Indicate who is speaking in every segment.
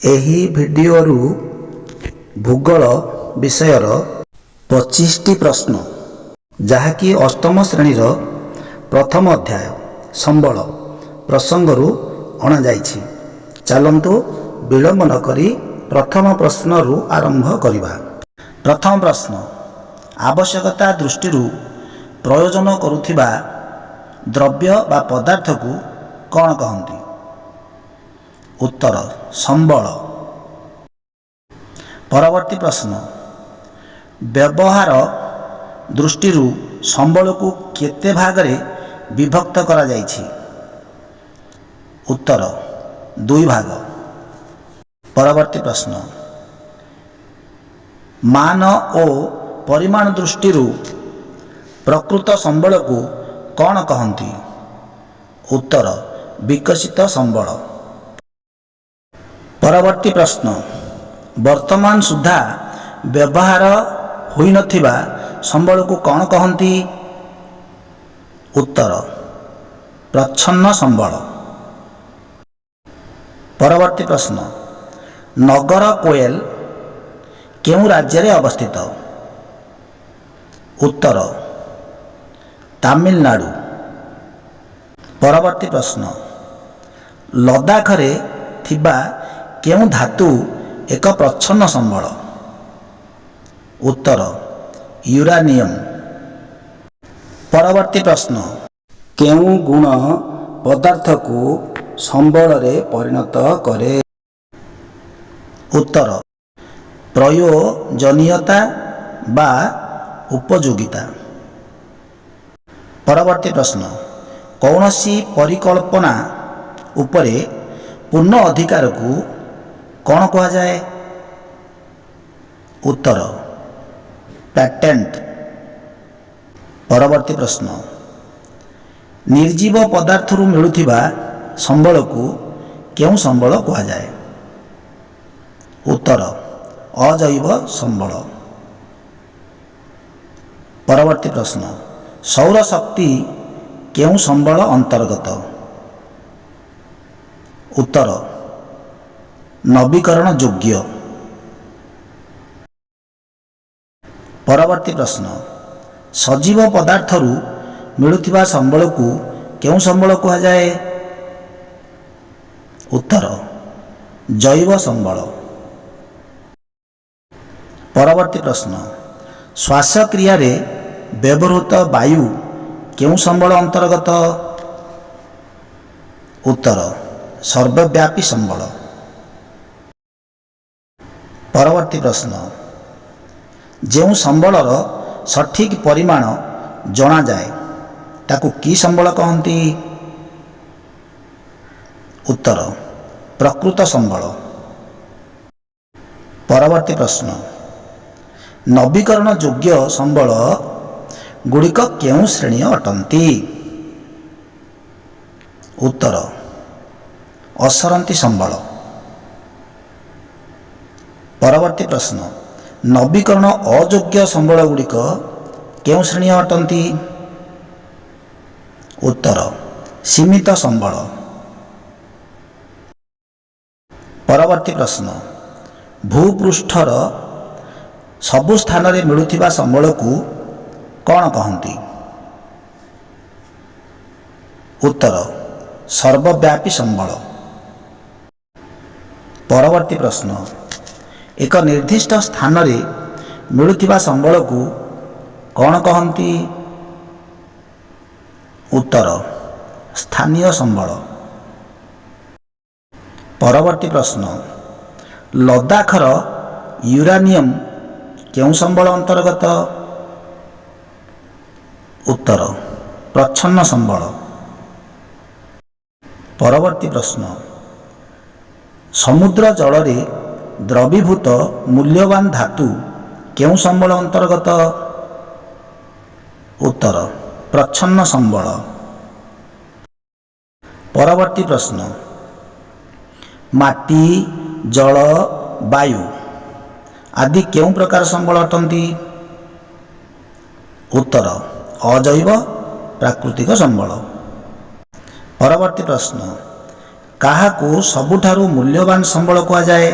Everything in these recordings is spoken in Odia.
Speaker 1: ଏହି ଭିଡ଼ିଓରୁ ଭୂଗୋଳ ବିଷୟର 25ଟି ପ୍ରଶ୍ନ ଯାହାକି ଅଷ୍ଟମ ଶ୍ରେଣୀର ପ୍ରଥମ ଅଧ୍ୟାୟ ସମ୍ବଳ ପ୍ରସଙ୍ଗରୁ ଅଣାଯାଇଛି। ଚାଲନ୍ତୁ ବିଳମ୍ବ ନ କରି ପ୍ରଥମ ପ୍ରଶ୍ନରୁ ଆରମ୍ଭ କରିବା। ପ୍ରଥମ ପ୍ରଶ୍ନ, ଆବଶ୍ୟକତା ଦୃଷ୍ଟିରୁ ପ୍ରୟୋଜନ କରୁଥିବା ଦ୍ରବ୍ୟ ବା ପଦାର୍ଥକୁ କ'ଣ କହନ୍ତି? ଉତ୍ତର, ସମ୍ବଳ। ପରବର୍ତ୍ତୀ ପ୍ରଶ୍ନ, ବ୍ୟବହାର ଦୃଷ୍ଟିରୁ ସମ୍ବଳକୁ କେତେ ଭାଗରେ ବିଭକ୍ତ କରାଯାଇଛି? ଉତ୍ତର, 2 ଭାଗ। ପରବର୍ତ୍ତୀ ପ୍ରଶ୍ନ, ମାନ ଓ ପରିମାଣ ଦୃଷ୍ଟିରୁ ପ୍ରକୃତ ସମ୍ବଳକୁ କ'ଣ କହନ୍ତି? ଉତ୍ତର, ବିକଶିତ ସମ୍ବଳ। ପରବର୍ତ୍ତୀ ପ୍ରଶ୍ନ, ବର୍ତ୍ତମାନ ସୁଦ୍ଧା ବ୍ୟବହାର ହୋଇନଥିବା ସମ୍ବଳକୁ କ'ଣ କହନ୍ତି? ଉତ୍ତର, ପ୍ରଚ୍ଛନ୍ନ ସମ୍ବଳ। ପରବର୍ତ୍ତୀ ପ୍ରଶ୍ନ, ନଗରକୋଏଲ କେଉଁ ରାଜ୍ୟରେ ଅବସ୍ଥିତ? ଉତ୍ତର, ତାମିଲନାଡୁ। ପରବର୍ତ୍ତୀ ପ୍ରଶ୍ନ, ଲଦାଖରେ ଥିବା କେଉଁ ଧାତୁ ଏକ ପ୍ରଚ୍ଛନ୍ନ ସମ୍ବଳ? ଉତ୍ତର, ୟୁରାନିୟମ୍। ପରବର୍ତ୍ତୀ ପ୍ରଶ୍ନ, କେଉଁ ଗୁଣ ପଦାର୍ଥକୁ ସମ୍ବଳରେ ପରିଣତ କରେ? ଉତ୍ତର, ପ୍ରୟୋଜନୀୟତା ବା ଉପଯୋଗିତା। ପରବର୍ତ୍ତୀ ପ୍ରଶ୍ନ, କୌଣସି ପରିକଳ୍ପନା ଉପରେ ପୂର୍ଣ୍ଣ ଅଧିକାରକୁ କ'ଣ କୁହାଯାଏ? ଉତ୍ତର, ପ୍ୟାଟେଣ୍ଟ। ପରବର୍ତ୍ତୀ ପ୍ରଶ୍ନ, ନିର୍ଜୀବ ପଦାର୍ଥରୁ ମିଳୁଥିବା ସମ୍ବଳକୁ କେଉଁ ସମ୍ବଳ କୁହାଯାଏ? ଉତ୍ତର, ଅଜୈବ ସମ୍ବଳ। ପରବର୍ତ୍ତୀ ପ୍ରଶ୍ନ, ସୌରଶକ୍ତି କେଉଁ ସମ୍ବଳ ଅନ୍ତର୍ଗତ? ଉତ୍ତର, ନବୀକରଣ ଯୋଗ୍ୟ। ପରବର୍ତ୍ତୀ ପ୍ରଶ୍ନ, ସଜୀବ ପଦାର୍ଥରୁ ମିଳୁଥିବା ସମ୍ବଳକୁ କେଉଁ ସମ୍ବଳ କୁହାଯାଏ? ଉତ୍ତର, ଜୈବ ସମ୍ବଳ। ପରବର୍ତ୍ତୀ ପ୍ରଶ୍ନ, ଶ୍ୱାସକ୍ରିୟାରେ ବ୍ୟବହୃତ ବାୟୁ କେଉଁ ସମ୍ବଳ ଅନ୍ତର୍ଗତ? ଉତ୍ତର, ସର୍ବବ୍ୟାପୀ ସମ୍ବଳ। ପରବର୍ତ୍ତୀ ପ୍ରଶ୍ନ, ଯେଉଁ ସମ୍ବଳର ସଠିକ୍ ପରିମାଣ ଜଣାଯାଏ ତାକୁ କି ସମ୍ବଳ କହନ୍ତି? ଉତ୍ତର, ପ୍ରକୃତ ସମ୍ବଳ। ପରବର୍ତ୍ତୀ ପ୍ରଶ୍ନ, ନବୀକରଣ ଯୋଗ୍ୟ ସମ୍ବଳ ଗୁଡ଼ିକ କେଉଁ ଶ୍ରେଣୀ ଅଟନ୍ତି? ଉତ୍ତର, ଅସରନ୍ତି ସମ୍ବଳ। ପରବର୍ତ୍ତୀ ପ୍ରଶ୍ନ, ନବୀକରଣ ଅଯୋଗ୍ୟ ସମ୍ବଳ ଗୁଡ଼ିକ କେଉଁ ଶ୍ରେଣୀ ଅଟନ୍ତି? ଉତ୍ତର, ସୀମିତ ସମ୍ବଳ। ପରବର୍ତ୍ତୀ ପ୍ରଶ୍ନ, ଭୂପୃଷ୍ଠର ସବୁ ସ୍ଥାନରେ ମିଳୁଥିବା ସମ୍ବଳକୁ କ'ଣ କହନ୍ତି? ଉତ୍ତର, ସର୍ବବ୍ୟାପୀ ସମ୍ବଳ। ପରବର୍ତ୍ତୀ ପ୍ରଶ୍ନ, ଏକ ନିର୍ଦ୍ଦିଷ୍ଟ ସ୍ଥାନରେ ମିଳୁଥିବା ସମ୍ବଳକୁ କ'ଣ କହନ୍ତି? ଉତ୍ତର, ସ୍ଥାନୀୟ ସମ୍ବଳ। ପରବର୍ତ୍ତୀ ପ୍ରଶ୍ନ, ଲଦାଖର ୟୁରାନିୟମ୍ କେଉଁ ସମ୍ବଳ ଅନ୍ତର୍ଗତ? ଉତ୍ତର, ପ୍ରଚ୍ଛନ୍ନ ସମ୍ବଳ। ପରବର୍ତ୍ତୀ ପ୍ରଶ୍ନ, ସମୁଦ୍ର ଜଳରେ ଦ୍ରବୀଭୂତ ମୂଲ୍ୟବାନ ଧାତୁ କେଉଁ ସମ୍ବଳ ଅନ୍ତର୍ଗତ? ଉତ୍ତର, ପ୍ରଚ୍ଛନ୍ନ ସମ୍ବଳ। ପରବର୍ତ୍ତୀ ପ୍ରଶ୍ନ, ମାଟି, ଜଳ, ବାୟୁ ଆଦି କେଉଁ ପ୍ରକାର ସମ୍ବଳ ଅଟନ୍ତି? ଉତ୍ତର, ଅଜୈବ ପ୍ରାକୃତିକ ସମ୍ବଳ। ପରବର୍ତ୍ତୀ ପ୍ରଶ୍ନ, କାହାକୁ ସବୁଠାରୁ ମୂଲ୍ୟବାନ ସମ୍ବଳ କୁହାଯାଏ?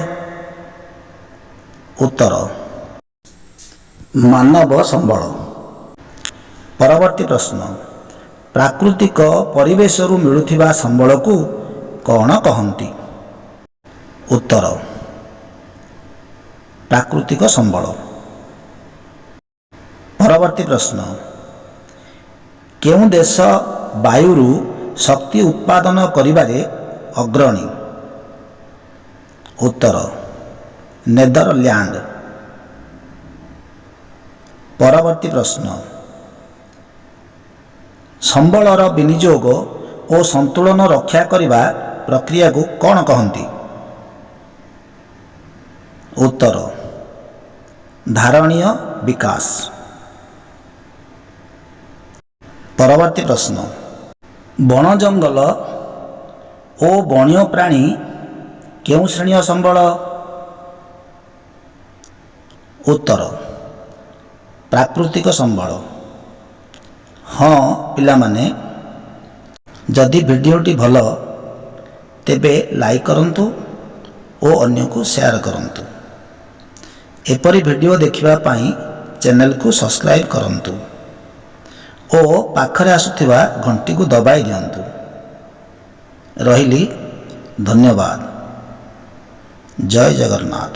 Speaker 1: ଉତ୍ତର ମାନବ ସମ୍ବଳ। ପରବର୍ତ୍ତୀ ପ୍ରଶ୍ନ, ପ୍ରାକୃତିକ ପରିବେଶରୁ ମିଳୁଥିବା ସମ୍ବଳକୁ କ'ଣ କହନ୍ତି? ଉତ୍ତର ପ୍ରାକୃତିକ ସମ୍ବଳ। ପରବର୍ତ୍ତୀ ପ୍ରଶ୍ନ, କେଉଁ ଦେଶ ବାୟୁରୁ ଶକ୍ତି ଉତ୍ପାଦନ କରିବାରେ ଅଗ୍ରଣୀ? ଉତ୍ତର ନେଦରଲ୍ୟାଣ୍ଡ। ପରବର୍ତ୍ତୀ ପ୍ରଶ୍ନ, ସମ୍ବଳର ବିନିଯୋଗ ଓ ସନ୍ତୁଳନ ରକ୍ଷା କରିବା ପ୍ରକ୍ରିୟାକୁ କ'ଣ କହନ୍ତି? ଉତ୍ତର ଧାରଣୀୟ ବିକାଶ। ପରବର୍ତ୍ତୀ ପ୍ରଶ୍ନ, ବଣ ଜଙ୍ଗଲ ଓ ବଣୀୟ ପ୍ରାଣୀ କେଉଁ ଶ୍ରେଣୀୟ ସମ୍ବଳ? ଉତ୍ତର ପ୍ରାକୃତିକ ସମ୍ବଳ। ହଁ ପିଲାମାନେ, ଯଦି ଭିଡ଼ିଓଟି ଭଲ ତେବେ ଲାଇକ୍ କରନ୍ତୁ ଓ ଅନ୍ୟକୁ ସେୟାର କରନ୍ତୁ। ଏପରି ଭିଡ଼ିଓ ଦେଖିବା ପାଇଁ ଚ୍ୟାନେଲକୁ ସବସ୍କ୍ରାଇବ୍ କରନ୍ତୁ ଓ ପାଖରେ ଆସୁଥିବା ଘଣ୍ଟିକୁ ଦବାଇ ଦିଅନ୍ତୁ। ରହିଲି, ଧନ୍ୟବାଦ। ଜୟ ଜଗନ୍ନାଥ।